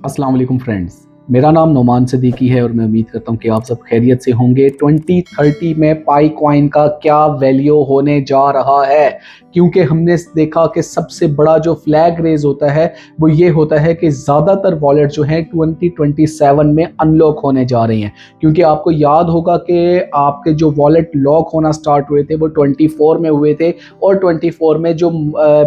अस्सलाम वालेकुम फ्रेंड्स। मेरा नाम नोमान सिद्दीकी है और मैं उम्मीद करता हूं कि आप सब खैरियत से होंगे। 2030 में पाई कॉइन का क्या वैल्यू होने जा रहा है, क्योंकि हमने देखा कि सबसे बड़ा जो फ्लैग रेज होता है वो ये होता है कि ज़्यादातर वॉलेट जो हैं 2027 में अनलॉक होने जा रही हैं। क्योंकि आपको याद होगा कि आपके जो वॉलेट लॉक होना स्टार्ट हुए थे वो 24 में हुए थे, और 24 में जो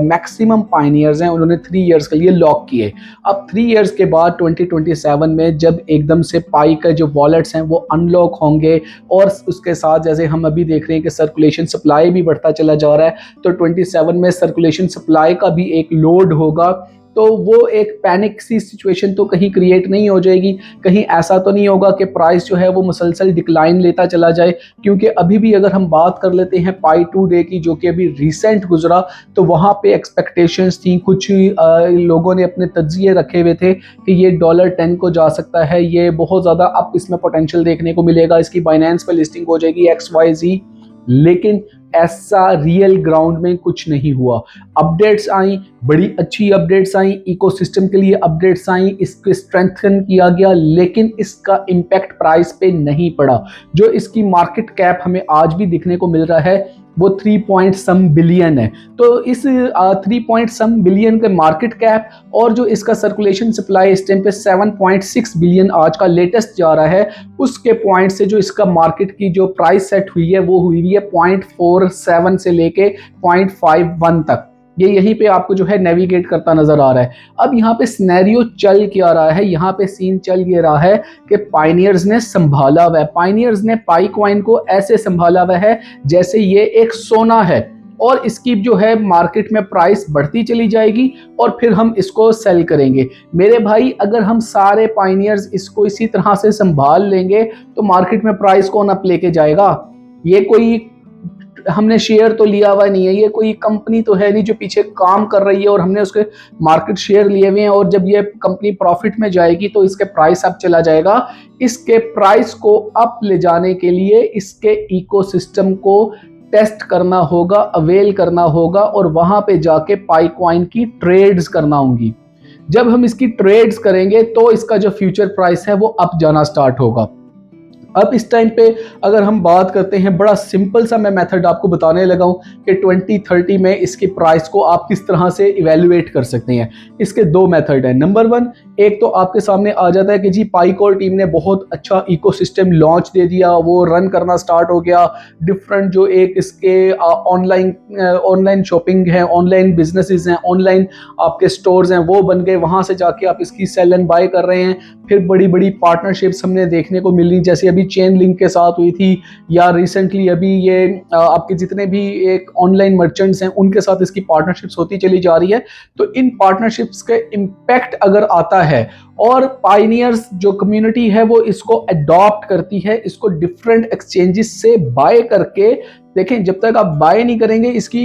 मैक्सिमम पाइनियर्स हैं उन्होंने 3 इयर्स के लिए लॉक किए। अब 3 इयर्स के बाद 2027 में जब एकदम से पाई का जो वॉलेट्स हैं वो अनलॉक होंगे, और उसके साथ जैसे हम अभी देख रहे हैं कि सर्कुलेशन सप्लाई भी बढ़ता चला जा रहा है, तो 27 में सर्कुलेशन सप्लाई का भी एक लोड होगा। तो वो एक पैनिक सी सिचुएशन तो कहीं क्रिएट नहीं हो जाएगी, कहीं ऐसा तो नहीं होगा कि प्राइस जो है वो मुसलसल डिक्लाइन लेता चला जाए। क्योंकि अभी भी अगर हम बात कर लेते हैं पाई 2 डे की, जो कि अभी रिसेंट गुजरा, तो वहाँ पे एक्सपेक्टेशंस थी, कुछ लोगों ने अपने तज्जिए रखे हुए थे कि ये $10 को जा सकता है, ये बहुत ज़्यादा अप इसमें पोटेंशियल देखने को मिलेगा, इसकी बाइनेंस पे लिस्टिंग हो जाएगी XYZ। लेकिन ऐसा रियल ग्राउंड में कुछ नहीं हुआ। अपडेट्स आई, बड़ी अच्छी अपडेट्स आई, इकोसिस्टम के लिए अपडेट्स आई, इसको स्ट्रेंथन किया गया, लेकिन इसका इम्पैक्ट प्राइस पे नहीं पड़ा। जो इसकी मार्केट कैप हमें आज भी दिखने को मिल रहा है वो 3 पॉइंट सम बिलियन है। तो इस 3 पॉइंट सम बिलियन के मार्केट कैप और जो इसका सर्कुलेशन सप्लाई इस टाइम पे 7.6 बिलियन आज का लेटेस्ट जा रहा है, उसके पॉइंट से जो इसका मार्केट की जो प्राइस सेट हुई है वो हुई है 0.47 से लेके 0.51 तक। ये यहीं पे आपको जो है नेविगेट करता नजर आ रहा है। अब यहाँ पे सिनेरियो चल क्या रहा है, यहाँ पे सीन चल ये रहा है कि पाइनियर्स ने संभाला हुआ है, पाइनियर्स ने पाई कॉइन को ऐसे संभाला हुआ है जैसे ये एक सोना है, और इसकी जो है मार्केट में प्राइस बढ़ती चली जाएगी और फिर हम इसको सेल करेंगे। मेरे भाई, अगर हम सारे पाइनियर्स इसको इसी तरह से संभाल लेंगे तो मार्केट में प्राइस कौन अप लेके जाएगा? ये कोई हमने शेयर तो लिया हुआ नहीं है, ये कोई कंपनी तो है नहीं जो पीछे काम कर रही है और हमने उसके मार्केट शेयर लिए हुए हैं, और जब ये कंपनी प्रॉफिट में जाएगी तो इसके प्राइस अप चला जाएगा। इसके प्राइस को अप ले जाने के लिए इसके इकोसिस्टम को टेस्ट करना होगा, अवेल करना होगा, और वहां पे जाके पाई कॉइन की ट्रेड्स करना होंगी। जब हम इसकी ट्रेड्स करेंगे तो इसका जो फ्यूचर प्राइस है वो अप जाना स्टार्ट होगा। अब इस टाइम पे अगर हम बात करते हैं, बड़ा सिंपल सा मैं मेथड आपको बताने लगा हूं कि 2030 में इसकी प्राइस को आप किस तरह से इवेल्युएट कर सकते हैं। इसके 2 मेथड हैं। नंबर 1, एक तो आपके सामने आ जाता है कि जी पाईकोर टीम ने बहुत अच्छा इकोसिस्टम लॉन्च दे दिया, वो रन करना स्टार्ट हो गया। डिफरेंट जो एक इसके ऑनलाइन शॉपिंग है, ऑनलाइन बिजनेसेस हैं, ऑनलाइन आपके स्टोर्स हैं, वो बन गए, वहां से जाके आप इसकी सेल एंड बाय कर रहे हैं। फिर बड़ी बड़ी पार्टनरशिप्स हमने देखने को मिली, जैसे अभी चेन लिंक के साथ हुई थी, या रिसेंटली अभी ये आपके जितने भी एक ऑनलाइन मर्चेंट्स हैं उनके साथ इसकी पार्टनरशिप्स होती चली जा रही है। तो इन पार्टनरशिप्स के इम्पैक्ट अगर आता है और पाइनियर्स जो कम्युनिटी है वो इसको अडॉप्ट करती है, इसको डिफरेंट एक्सचेंजेस से बाय करके, देखें जब तक आप बाय नहीं करेंगे इसकी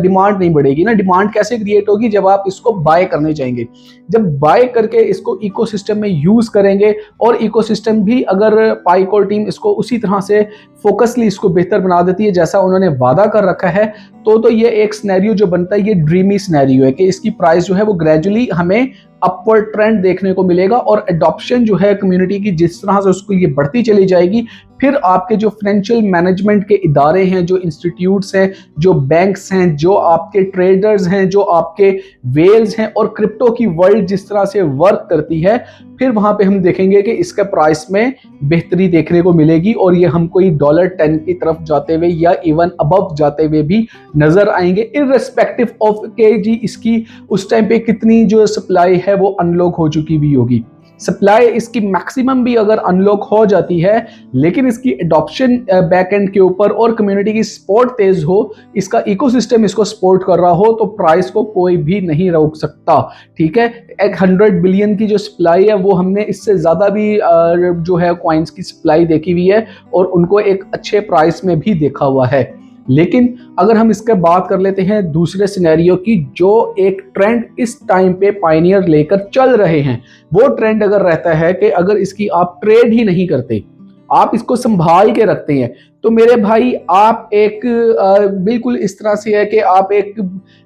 डिमांड नहीं बढ़ेगी ना। डिमांड कैसे क्रिएट होगी? जब आप इसको बाय करने जाएंगे, जब बाय करके इसको इकोसिस्टम में यूज करेंगे, और इकोसिस्टम भी अगर पाईकोर टीम इसको उसी तरह से फोकसली इसको बेहतर बना देती है जैसा उन्होंने वादा कर रखा है, तो ये एक सिनेरियो जो बनता है, ये ड्रीमी सिनेरियो है कि इसकी प्राइस जो है वो ग्रेजुअली हमें अपवर्ड ट्रेंड देखने को मिलेगा, और अडॉप्शन जो है कम्युनिटी की जिस तरह से उसको ये बढ़ती चली जाएगी, फिर आपके जो फाइनेंशियल मैनेजमेंट के इदारे हैं, जो इंस्टीट्यूट्स हैं, जो बैंक्स हैं, जो आपके ट्रेडर्स हैं, जो आपके वेल्स हैं, और क्रिप्टो की वर्ल्ड जिस तरह से वर्क करती है, फिर वहां पे हम देखेंगे कि इसका प्राइस में बेहतरी देखने को मिलेगी, और ये हम कोई $10 की तरफ जाते हुए या इवन अबव जाते हुए भी नजर आएंगे, इररिस्पेक्टिव ऑफ के जी इसकी उस टाइम पे कितनी जो सप्लाई है वो अनलॉक हो चुकी भी होगी। सप्लाई इसकी मैक्सिमम भी अगर अनलॉक हो जाती है, लेकिन इसकी एडॉप्शन बैकएंड के ऊपर और कम्युनिटी की सपोर्ट तेज हो, इसका इकोसिस्टम इसको सपोर्ट कर रहा हो, तो प्राइस को कोई भी नहीं रोक सकता। ठीक है, एक 100 बिलियन की जो सप्लाई है वो हमने इससे ज्यादा भी जो है कॉइन्स की सप्लाई देखी हुई है, और उनको एक अच्छे प्राइस में भी देखा हुआ है। लेकिन अगर हम इसके बात कर लेते हैं दूसरे सिनेरियो की, जो एक ट्रेंड इस टाइम पे पायनियर लेकर चल रहे हैं, वो ट्रेंड अगर रहता है कि अगर इसकी आप ट्रेड ही नहीं करते, आप इसको संभाल के रखते हैं। तो मेरे भाई आप एक बिल्कुल इस तरह से है कि आप एक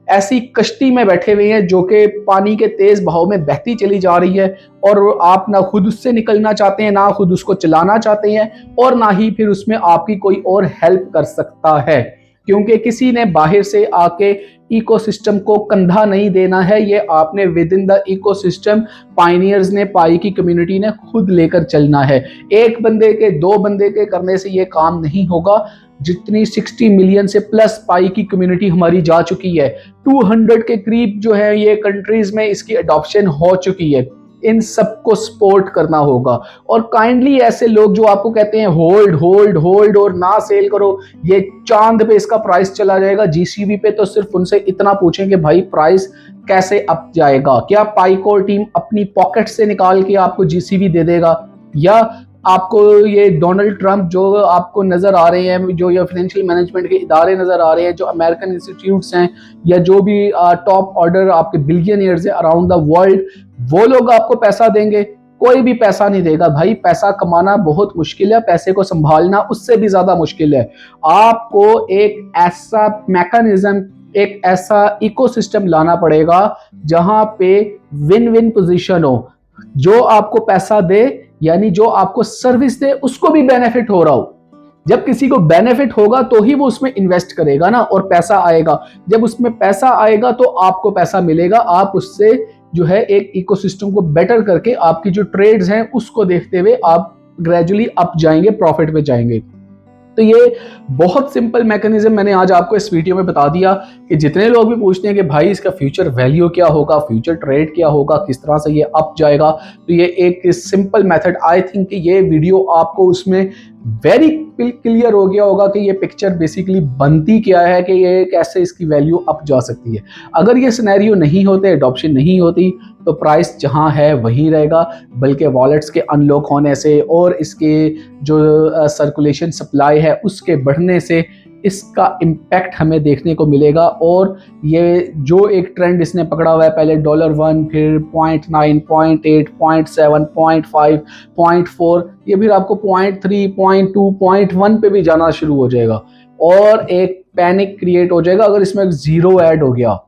ऐसी कश्ती में बैठे हुए हैं जो कि पानी के तेज बहाव में बहती चली जा रही है, और आप ना खुद उससे निकलना चाहते हैं, ना खुद उसको चलाना चाहते हैं, और ना ही फिर उसमें आपकी कोई और हेल्प कर सकता है, क्योंकि किसी ने बाहर से आके इकोसिस्टम को कंधा नहीं देना है। ये आपने with in the ecosystem pioneers ने, पाई की कम्युनिटी ने खुद लेकर चलना है। एक बंदे के, दो बंदे के करने से ये काम नहीं होगा। जितनी 60 मिलियन से प्लस पाई की कम्युनिटी हमारी जा चुकी है, 200 के करीब जो है ये कंट्रीज में इसकी अडॉप्शन हो चुकी है। इन सबको सपोर्ट करना होगा, और काइंडली ऐसे लोग जो आपको कहते हैं होल्ड होल्ड होल्ड और ना सेल करो, ये चांद पे इसका प्राइस चला जाएगा, जीसीबी पे, तो सिर्फ उनसे इतना पूछें कि भाई प्राइस कैसे अप जाएगा। क्या पाईकोर टीम अपनी पॉकेट से निकाल के आपको जीसीबी दे देगा, या आपको ये डोनाल्ड ट्रंप जो आपको नजर आ रहे हैं, जो ये फाइनेंशियल मैनेजमेंट के इदारे नजर आ रहे हैं, जो अमेरिकन इंस्टीट्यूट्स हैं, या जो भी टॉप ऑर्डर आपके बिलियनियर्स हैं अराउंड द वर्ल्ड, वो लोग आपको पैसा देंगे? कोई भी पैसा नहीं देगा भाई। पैसा कमाना बहुत मुश्किल है, पैसे को संभालना उससे भी ज्यादा मुश्किल है। आपको एक ऐसा मैकेनिज्म, एक ऐसा इकोसिस्टम लाना पड़ेगा जहां पे विन विन पोजीशन हो। जो आपको पैसा दे, यानी जो आपको सर्विस दे, उसको भी बेनिफिट हो रहा हो। जब किसी को बेनिफिट होगा तो ही वो उसमें इन्वेस्ट करेगा ना, और पैसा आएगा। जब उसमें पैसा आएगा तो आपको पैसा मिलेगा। आप उससे जो है एक इकोसिस्टम को बेटर करके आपकी जो ट्रेड्स हैं उसको देखते हुए आप ग्रेजुअली अप जाएंगे, प्रॉफिट पे जाएंगे। तो ये बहुत सिंपल मैकेनिज्म मैंने आज आपको इस वीडियो में बता दिया कि जितने लोग भी पूछते हैं कि भाई इसका फ्यूचर वैल्यू क्या होगा, फ्यूचर ट्रेड क्या होगा, किस तरह से ये अप जाएगा, तो ये एक सिंपल मेथड, आई थिंक कि ये वीडियो आपको उसमें वेरी क्लियर हो गया होगा कि ये पिक्चर बेसिकली बनती क्या है, कि ये कैसे इसकी वैल्यू अप जा सकती है। अगर ये सिनेरियो नहीं होते, अडॉप्शन नहीं होती, तो प्राइस जहां है वहीं रहेगा, बल्कि वॉलेट्स के अनलॉक होने से और इसके जो सर्कुलेशन सप्लाई है उसके बढ़ने से इसका इम्पैक्ट हमें देखने को मिलेगा। और ये जो एक ट्रेंड इसने पकड़ा हुआ है, पहले $1, फिर 0.9, 0.8, 0.7, 0.5, 0.4, ये फिर आपको 0.3, 0.2, 0.1 पे भी जाना शुरू हो जाएगा, और एक पैनिक क्रिएट हो जाएगा अगर इसमें जीरो ऐड हो गया।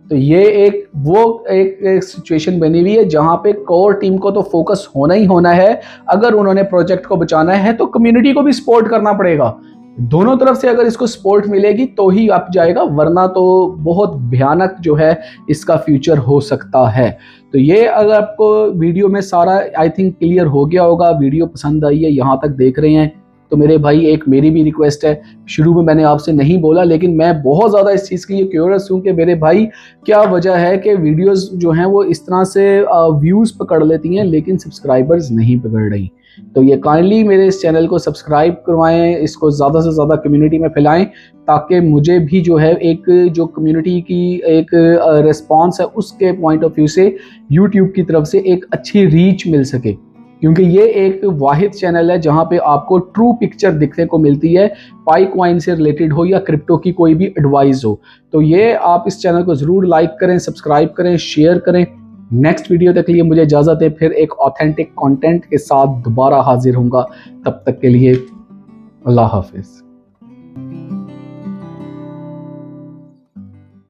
तो ये एक सिचुएशन बनी हुई है जहां पे कोर टीम को तो फोकस होना ही होना है। अगर उन्होंने प्रोजेक्ट को बचाना है तो कम्युनिटी को भी सपोर्ट करना पड़ेगा। दोनों तरफ से अगर इसको सपोर्ट मिलेगी तो ही अप जाएगा, वरना तो बहुत भयानक जो है इसका फ्यूचर हो सकता है। तो ये अगर आपको वीडियो में सारा आई थिंक क्लियर हो गया होगा, वीडियो पसंद आई है, यहाँ तक देख रहे हैं, तो मेरे भाई एक मेरी भी रिक्वेस्ट है। शुरू में मैंने आपसे नहीं बोला, लेकिन मैं बहुत ज़्यादा इस चीज़ के लिए क्यूरियस हूँ कि मेरे भाई क्या वजह है कि वीडियोस जो हैं वो इस तरह से व्यूज़ पकड़ लेती हैं लेकिन सब्सक्राइबर्स नहीं पकड़ रही। तो ये काइंडली मेरे इस चैनल को सब्सक्राइब करवाएं, इसको ज़्यादा से ज़्यादा कम्युनिटी में फैलाएं, ताकि मुझे भी जो है एक जो कम्युनिटी की एक रिस्पॉन्स है उसके पॉइंट ऑफ व्यू से यूट्यूब की तरफ से एक अच्छी रीच मिल सके। क्योंकि ये एक वाहिद चैनल है जहां पे आपको ट्रू पिक्चर दिखने को मिलती है, पाई कॉइन से रिलेटेड हो या क्रिप्टो की कोई भी एडवाइस हो। तो ये आप इस चैनल को ज़रूर लाइक करें, सब्सक्राइब करें, शेयर करें। नेक्स्ट वीडियो तक के लिए मुझे इजाज़त है, फिर एक ऑथेंटिक कंटेंट के साथ दोबारा हाजिर होऊंगा। तब तक के लिए अल्लाह हाफिज़।